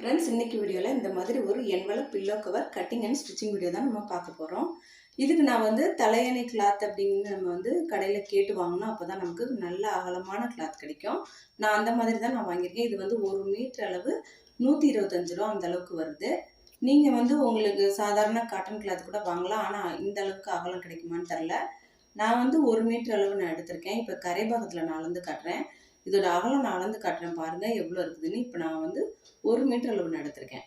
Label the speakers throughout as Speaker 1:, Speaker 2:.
Speaker 1: Friends, இன்னைக்கு வீடியோவில் இந்த மாதிரி ஒரு envelope pillow cover cutting and stitching video தான் நம்ம பார்க்க போகிறோம். இதுக்கு நான் தலையணை கிளாத் அப்படின்னு நம்ம கடையில் கேட்டு வாங்கினோம். அப்போ தான் நமக்கு நல்ல அகலமான கிளாத் கிடைக்கும். நான் அந்த மாதிரி தான் நான் வாங்கியிருக்கேன். இது 1 மீட்டர் அளவு 125 ரூபா அந்த அளவுக்கு வருது. நீங்கள் உங்களுக்கு சாதாரண காட்டன் கிளாத் கூட வாங்கலாம். ஆனால் இந்த அளவுக்கு அகலம் கிடைக்குமான்னு தெரில. நான் 1 மீட்டர் அளவு நான் எடுத்திருக்கேன். இப்போ கரைபாகத்தில் நான் அளந்து காட்டுறேன். இதோட அகலம் நான் அளந்து காட்டுறேன் பாருங்கள் எவ்வளோ இருக்குதுன்னு. இப்போ நான் 1 மீட்டர் அளவு நான் எடுத்திருக்கேன்.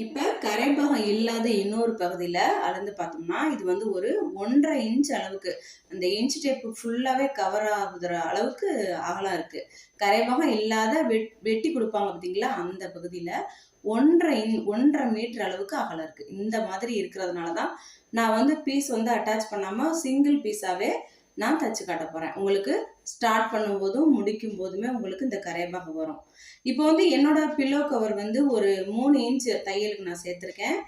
Speaker 1: இப்போ கரைபாகம் இல்லாத இன்னொரு பகுதியில் அளந்து பார்த்தோம்னா இது ஒரு 1.5 இன்ச் அளவுக்கு அந்த இன்ச் டேப்பு ஃபுல்லாகவே கவர் ஆகுற அளவுக்கு அகலம் இருக்குது. கரைபாகம் இல்லாத வெட்டி கொடுப்பாங்க பார்த்தீங்களா, அந்த பகுதியில் 1.5 மீட்டர் அளவுக்கு அகலம் இருக்குது. இந்த மாதிரி இருக்கிறதுனால தான் நான் பீஸ் அட்டாச் பண்ணாமல் சிங்கிள் பீஸாகவே நான் தச்சு காட்ட போகிறேன். உங்களுக்கு ஸ்டார்ட் பண்ணும்போதும் முடிக்கும் போதுமே உங்களுக்கு இந்த கரைபாகம் வரும். இப்போ என்னோட பில்லோ கவர் ஒரு 3 இன்ச் தையலுக்கு நான் சேர்த்துருக்கேன்.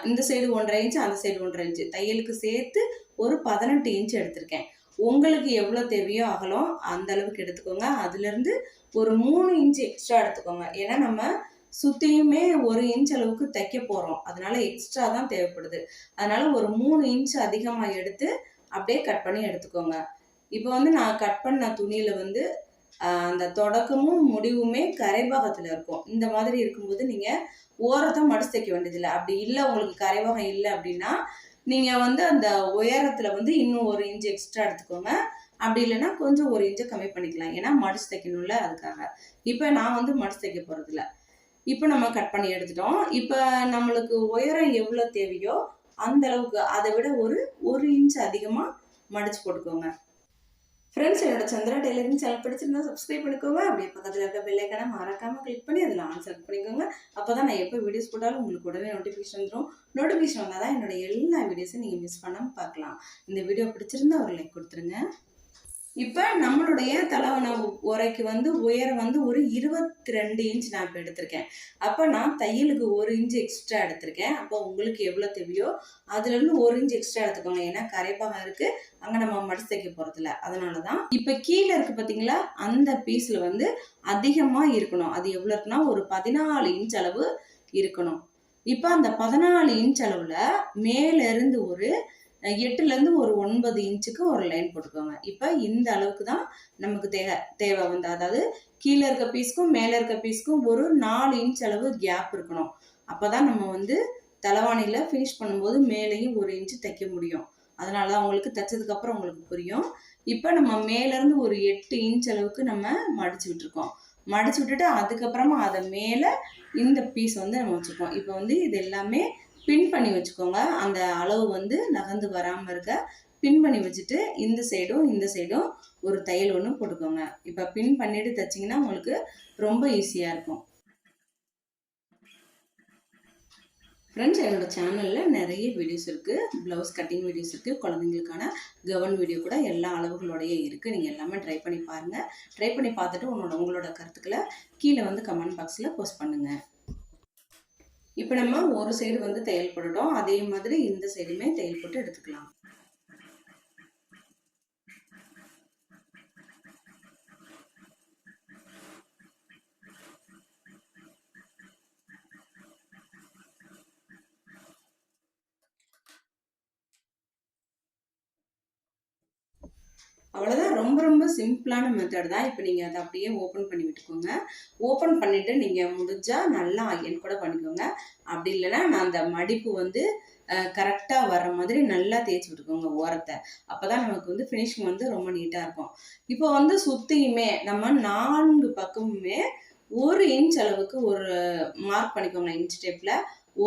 Speaker 1: இந்த சைடு 1.5 இன்ச், அந்த சைடு 1.5 இன்ச் தையலுக்கு சேர்த்து ஒரு 18 இன்ச் எடுத்திருக்கேன். உங்களுக்கு எவ்வளோ தேவையோ அகலம் அந்த அளவுக்கு எடுத்துக்கோங்க. அதுலேருந்து ஒரு 3 இன்ச் எக்ஸ்ட்ரா எடுத்துக்கோங்க. ஏன்னா நம்ம சுற்றியுமே 1 இன்ச் அளவுக்கு தைக்க போகிறோம். அதனால எக்ஸ்ட்ரா தான் தேவைப்படுது. அதனால ஒரு 3 இன்ச் அதிகமாக எடுத்து அப்படியே கட் பண்ணி எடுத்துக்கோங்க. இப்போ நான் கட் பண்ண துணியில் அந்த தொடக்கமும் முடிவுமே கரைபாகத்தில் இருக்கும். இந்த மாதிரி இருக்கும்போது நீங்கள் ஓரத்தை மடிச்சு தைக்க வேண்டியதில்லை. அப்படி இல்லை, உங்களுக்கு கரைபாகம் இல்லை அப்படின்னா நீங்கள் அந்த உயரத்தில் இன்னும் 1 இன்ச் எக்ஸ்ட்ரா எடுத்துக்கோங்க. அப்படி இல்லைன்னா கொஞ்சம் 1 இன்ச்சை கம்மி பண்ணிக்கலாம். ஏன்னா மடிச்சு தைக்கணும்ல, அதுக்காக. இப்போ நான் மடிச்சு தைக்க போகிறதில்ல. இப்போ நம்ம கட் பண்ணி எடுத்துட்டோம். இப்போ நம்மளுக்கு உயரம் எவ்வளோ தேவையோ அந்த அளவுக்கு, அதை விட ஒரு இன்ச் அதிகமாக மடிச்சு போட்டுக்கோங்க. ஃப்ரெண்ட்ஸ், என்னோட சந்திரா டெய்லரிங் சேனல் பிடிச்சிருந்தா சப்ஸ்கிரைப் பண்ணிக்கோங்க. அப்படியே பக்கத்தில் இருக்க பெல் ஐக்கானை மறக்காமல் கிளிக் பண்ணி அதில் ஆன் செலக்ட் பண்ணிக்கோங்க. அப்போ தான் நான் எப்போ வீடியோஸ் போட்டாலும் உங்களுக்கு உடனே நோட்டிஃபிகேஷன் வந்துடும். நோட்டிஃபிகேஷன் வந்தால் தான் என்னோட எல்லா வீடியோஸும் நீங்கள் மிஸ் பண்ணாமல் பார்க்கலாம். இந்த வீடியோ பிடிச்சிருந்தா ஒரு லைக் கொடுத்துருங்க. இப்போ நம்மளுடைய தலைவணை உரைக்கு உயரம் ஒரு 22 இன்ச் நான் இப்போ எடுத்திருக்கேன். அப்போ நான் தையலுக்கு 1 இன்ச் எக்ஸ்ட்ரா எடுத்திருக்கேன். அப்போ உங்களுக்கு எவ்வளோ தேவையோ அதுலேருந்து 1 இன்ச் எக்ஸ்ட்ரா எடுத்துக்கோங்க. ஏன்னா கரைபாகம் இருக்குது, அங்கே நம்ம மடிச்சு தைக்க போகிறதில்ல. அதனால தான். இப்போ கீழே இருக்குது பார்த்தீங்களா, அந்த பீஸில் அதிகமாக இருக்கணும். அது எவ்வளோ இருக்குன்னா ஒரு 14 இன்ச் அளவு இருக்கணும். இப்போ அந்த 14 இன்ச் அளவில் மேலேருந்து ஒரு 8லேருந்து ஒரு 9 இன்ச்சுக்கு ஒரு லைன் போட்டுக்கோங்க. இப்போ இந்த அளவுக்கு தான் நமக்கு தேவை அதாவது கீழே இருக்க பீஸ்க்கும் மேலே இருக்க பீஸ்க்கும் ஒரு 4 இன்ச் அளவு கேப் இருக்கணும். அப்போ தான் நம்ம தலைவாணியில் ஃபினிஷ் பண்ணும்போது மேலேயும் 1 இன்ச்சு தைக்க முடியும். அதனால தான் உங்களுக்கு தைச்சதுக்கப்புறம் உங்களுக்கு புரியும். இப்போ நம்ம மேலேருந்து ஒரு 8 இன்ச் அளவுக்கு நம்ம மடிச்சு விட்டுருக்கோம். மடிச்சு விட்டுட்டு அதுக்கப்புறமா அதை மேலே இந்த பீஸ் நம்ம வச்சுருக்கோம். இப்போ இது எல்லாமே பின் பண்ணி வச்சுக்கோங்க. அந்த அளவு நகர்ந்து வராமல் இருக்க பின் பண்ணி வச்சுட்டு இந்த சைடும் ஒரு தையல் ஒன்று போட்டுக்கோங்க. இப்போ பின் பண்ணிட்டு தைச்சிங்கன்னா உங்களுக்கு ரொம்ப ஈஸியாக இருக்கும். ஃப்ரெண்ட்ஸ், என்னோட சேனலில் நிறைய வீடியோஸ் இருக்குது. ப்ளவுஸ் கட்டிங் வீடியோஸ் இருக்குது, குழந்தைங்களுக்கான கவர்ன் வீடியோ கூட எல்லா அளவுகளோடையே இருக்குது. நீங்கள் எல்லாமே ட்ரை பண்ணி பாருங்கள். ட்ரை பண்ணி பார்த்துட்டு உங்களோட கருத்துக்களை கீழே கமெண்ட் பாக்ஸில் போஸ்ட் பண்ணுங்கள். இப்போ நம்ம ஒரு சைடு தையல் போட்டுட்டோம். அதே மாதிரி இந்த சைடுமே தையல் போட்டு எடுத்துக்கலாம். அவ்வளோதான். ரொம்ப சிம்பிளான மெத்தட் தான். இப்போ நீங்கள் அதை அப்படியே ஓப்பன் பண்ணி விட்டுக்கோங்க. ஓப்பன் பண்ணிவிட்டு நீங்கள் முடிஞ்சால் நல்லா அயன் கூட பண்ணிக்கோங்க. அப்படி இல்லைன்னா நான் அந்த மடிப்பு கரெக்டாக வர்ற மாதிரி நல்லா தேய்ச்சி விட்டுக்கோங்க ஓரத்தை. அப்போ தான் நமக்கு ஃபினிஷிங் ரொம்ப நீட்டாக இருக்கும். இப்போ சுற்றியுமே நம்ம 4 பக்கமுமே 1 இன்ச் அளவுக்கு ஒரு மார்க் பண்ணிக்கோங்க. இன்ச் டேப்பில்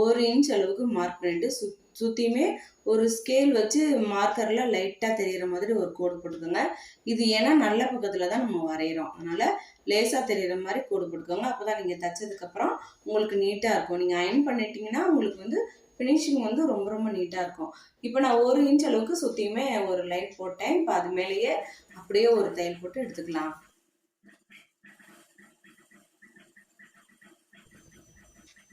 Speaker 1: 1 இன்ச் அளவுக்கு மார்க் பண்ணிவிட்டு சுற்றியுமே ஒரு ஸ்கேல் வச்சு மார்க்கரில் லைட்டாக தெரிகிற மாதிரி ஒரு கோடு போட்டுக்கோங்க. இது ஏன்னா நல்ல பக்கத்தில் தான் நம்ம வரைகிறோம். அதனால் லேசாக தெரிகிற மாதிரி கோடு போட்டுக்கோங்க. அப்போ தான் நீங்கள் தைச்சதுக்கப்புறம் உங்களுக்கு நீட்டாக இருக்கும். நீங்கள் அயன் பண்ணிட்டீங்கன்னா உங்களுக்கு ஃபினிஷிங் ரொம்ப நீட்டாக இருக்கும். இப்போ நான் 1 இன்ச் அளவுக்கு சுற்றியுமே ஒரு லைன் போட்டேன். இப்போ அது மேலேயே அப்படியே ஒரு தையல் போட்டு எடுத்துக்கலாம்.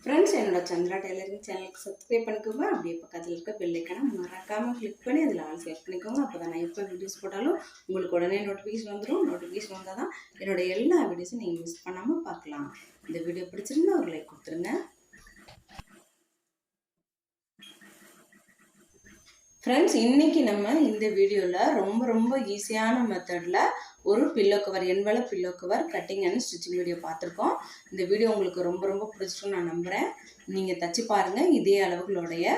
Speaker 1: ஃப்ரெண்ட்ஸ், என்னோட சந்திரா டெய்லரிங் சேனலுக்கு சப்ஸ்கிரைப் பண்ணிக்கோங்க. அப்படியே பக்கத்தில் இருக்க பெல் ஐக்கானை மறக்காமல் கிளிக் பண்ணி அதில் ஆல் செலக்ட் பண்ணிக்கோங்க. அப்போ தான் நான் எப்போ வீடியோஸ் போட்டாலும் உங்களுக்கு உடனே நோட்டிஃபிகேஷன் வந்துடும். நோட்டிஃபிகேஷன் வந்தால் தான் என்னோட எல்லா வீடியோஸும் நீங்கள் மிஸ் பண்ணாமல் பார்க்கலாம். இந்த வீடியோ பிடிச்சிருந்தா ஒரு லைக் கொடுத்துருங்க. ஃப்ரெண்ட்ஸ், இன்றைக்கி நம்ம இந்த வீடியோவில் ரொம்ப ஈஸியான மெத்தடில் ஒரு pillow cover, envelope pillow cover cutting and stitching video பார்த்துருக்கோம். இந்த வீடியோ உங்களுக்கு ரொம்ப பிடிச்சிருக்குன்னு நான் நம்புகிறேன். நீங்கள் தச்சு பாருங்கள். இதே அளவுகளுடைய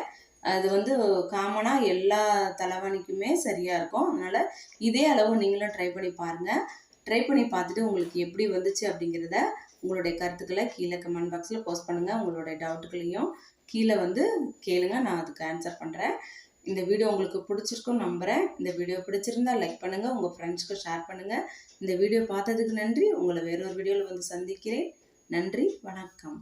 Speaker 1: அது வந்து காமனாக எல்லா தலைவாணிக்குமே சரியாக இருக்கும். அதனால் இதே அளவு நீங்களும் ட்ரை பண்ணி பாருங்கள். ட்ரை பண்ணி பார்த்துட்டு உங்களுக்கு எப்படி வந்துச்சு அப்படிங்கிறத உங்களுடைய கருத்துக்களை கீழே கமெண்ட் பாக்ஸில் போஸ்ட் பண்ணுங்கள். உங்களுடைய டவுட்டுகளையும் கீழே வந்து கேளுங்க, நான் அதுக்கு ஆன்சர் பண்ணுறேன். இந்த வீடியோ உங்களுக்கு பிடிச்சிருக்குன்னு நம்புகிறேன். இந்த வீடியோ பிடிச்சிருந்தா லைக் பண்ணுங்கள், உங்கள் ஃப்ரெண்ட்ஸ்க்கு ஷேர் பண்ணுங்கள். இந்த வீடியோ பார்த்ததுக்கு நன்றி. உங்களை வேறொரு வீடியோவில் வந்து சந்திக்கிறேன். நன்றி, வணக்கம்.